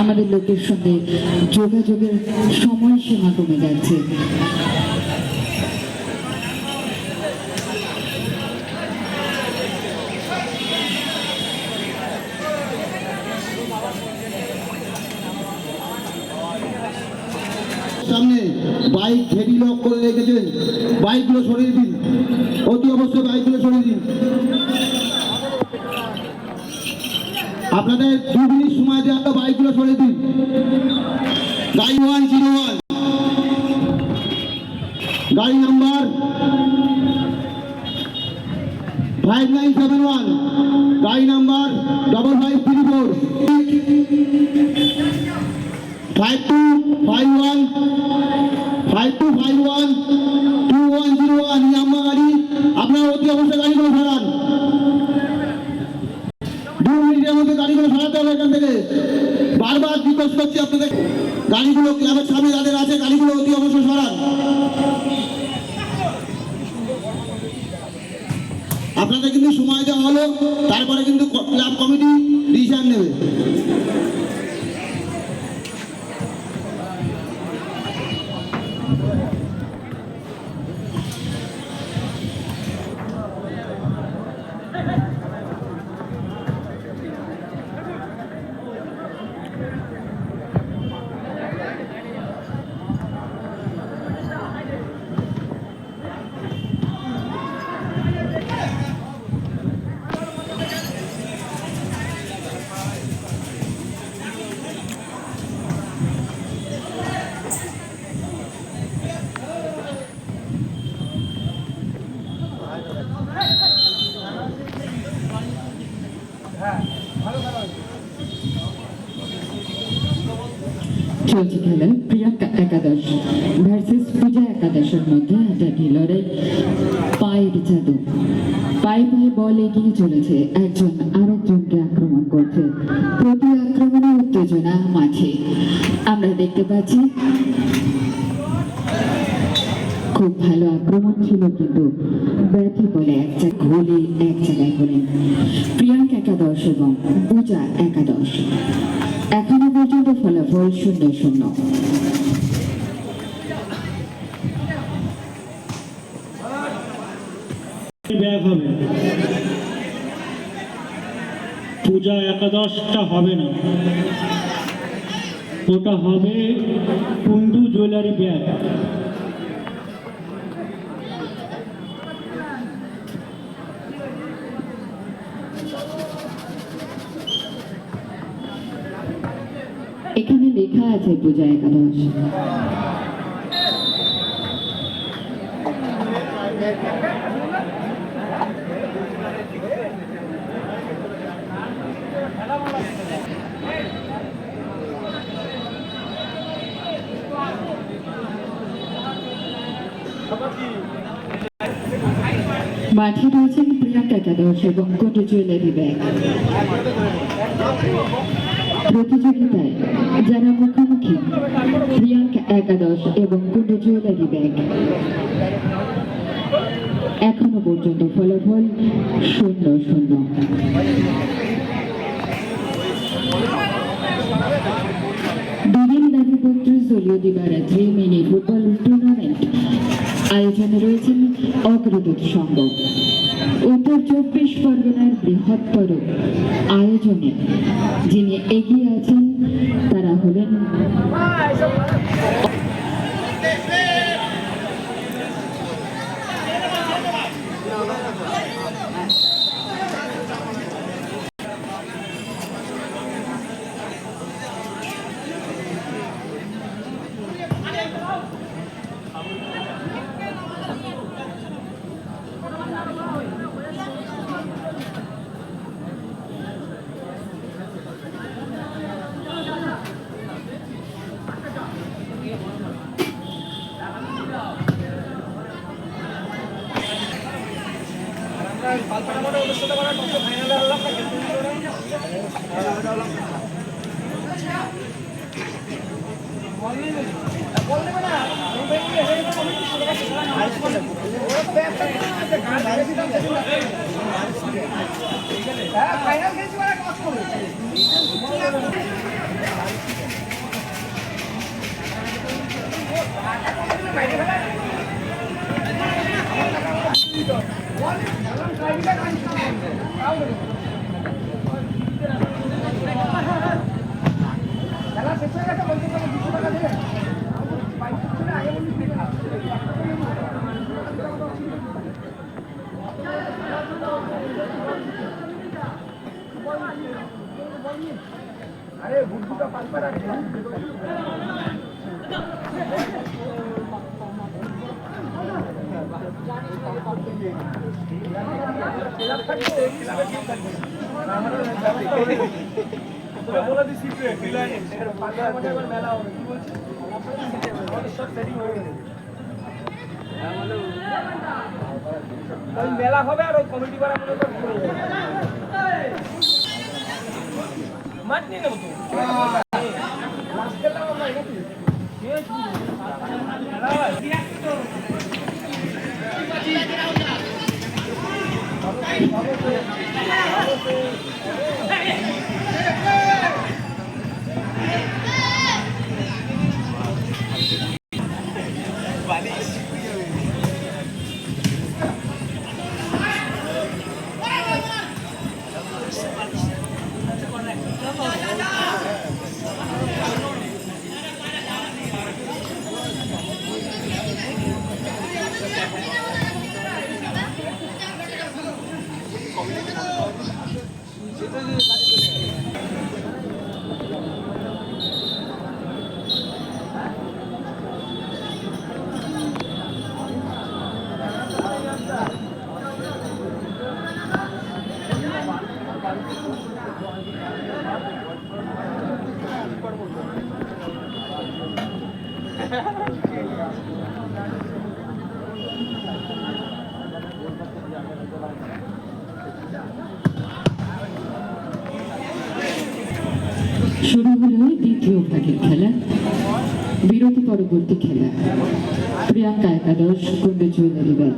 আমাদের লোকের সঙ্গে যোগাযোগের সময়সীমা কমে যাচ্ছে। সামনে বাইক হেভি লক করে রেখেছেন, বাইকগুলো সরিয়ে দিন, অতি অবশ্যই বাইকগুলো সরিয়ে দিন। আপনাদের 2 মিনিট সময় দেওয়া, বাইকগুলো সরিয়ে দিন। গাড়ি 101, গাড়ি নাম্বার 5971, গাড়ি নাম্বার 5534, 5251, 5251, 2101 ইয়াম্মা গাড়ি। আপনারা অতি অবশ্যই গাড়িগুলো সরান। 2 মিনিটের মধ্যে গাড়িগুলো সরাতে হবে এখান থেকে। বারবার রিকোয়েস্ট করছি আপনাদের, গাড়িগুলো ক্লাবের সামনে যাদের আছে গাড়িগুলো অতি অবশ্যই সরান। আপনাদের কিন্তু সময় দেওয়া হলো, তারপরে কিন্তু ক্লাব কমিটি ডিসিশন নেবে। চলছে খেলায় প্রিয়াঙ্কা একাদশ ভার্সেস পূজা একাদশের মধ্যে হাড্ডাহাড্ডি লড়াই। পায়ের জাদু, পায়ে পায়ে বল এগিয়ে চলেছে, একজন আরেকজনকে আক্রমণ করছে। প্রতি আক্রমণে উত্তেজনা মাঠে আমরা দেখতে পাচ্ছি। খুব ভালো আক্রমণ ছিল, কিন্তু ব্যাটে বলে এক জায়গায় করে প্রিয়াঙ্কা একাদশ এবং পূজা একাদশ। এখনো পর্যন্ত ফলাফল 0-0। পূজা একাদশটা হবে না, ওটা হবে কুন্দু জুয়েলারি ব্যাগ। এখানে লেখা আছে পূজা একাদশ। মাঠে রয়েছেন প্রিয়াঙ্কা একাদশ এবং কুন্দু জুয়েলারি ব্যাগ। প্রতিযোগিতায় যারা মুখোমুখি প্রিয়াঙ্কা একাদশ এবং কুন্দু জুয়েলারি ব্যাগ। এখনো পর্যন্ত ফলাফল 0-0। দুদিন ব্যাপী 32 দলীয় দিবারাত্রি মিনি ফুটবল টুর্নামেন্ট আয়োজনে রয়েছেন অগ্রদূত সংঘ। উত্তর 24 পরগনার বৃহত্তর আয়োজনে যিনি এগিয়ে আছেন তারা হলেন ফাইনাল খেলছি মানে কাজ করবে মেলা হবে আর ওই কমিটি করা মাঠ নিয়ে নেবো শুরু হলো দ্বিতীয় ভাগের খেলা, বিরতি পরবর্তী খেলা। প্রিয়াঙ্কা একাদশ, কুন্ডু জুয়েলারি ব্যাগ।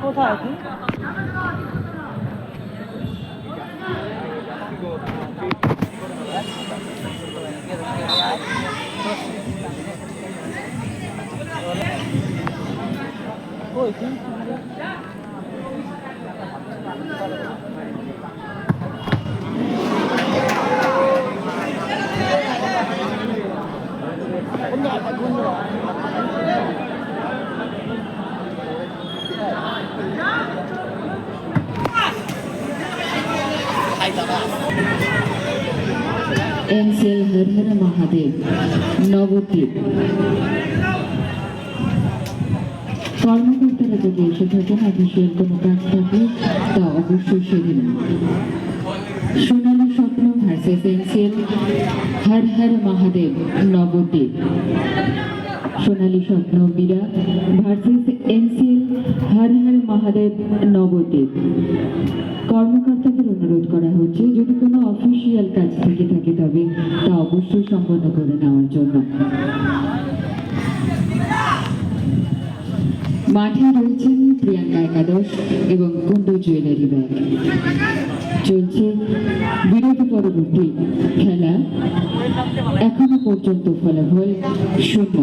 কোথায় আছে ওই এনসিএল হর হর মহাদেব, নবদ্বীপ। কর্মকর্তারা যদি এসে থাকেন, অফিসিয়াল কোনো কাজ থাকলে তা অবশ্যই সেরে নিন। সোনালী স্বপ্ন ভার্সেস এনসিএল হর হর মহাদেব, নবদ্বীপ। সোনালী স্বপ্ন বীরা ভার্সেস এনসিএল হর হর মহাদেব, নবদ্বীপ। কর্মকর্তাদের অনুরোধ করা হচ্ছে, যদি কোনো অফিসিয়াল কাজ থেকে থাকে তবে তা অবশ্যই সম্পন্ন করে নেওয়ার জন্য। মাঠে রয়েছেন প্রিয়াঙ্কা একাদশ এবং কুন্ডু জুয়েলারি ব্যাগ। চলছে বিরতি পরবর্তী খেলা। এখনো পর্যন্ত ফলাফল 0।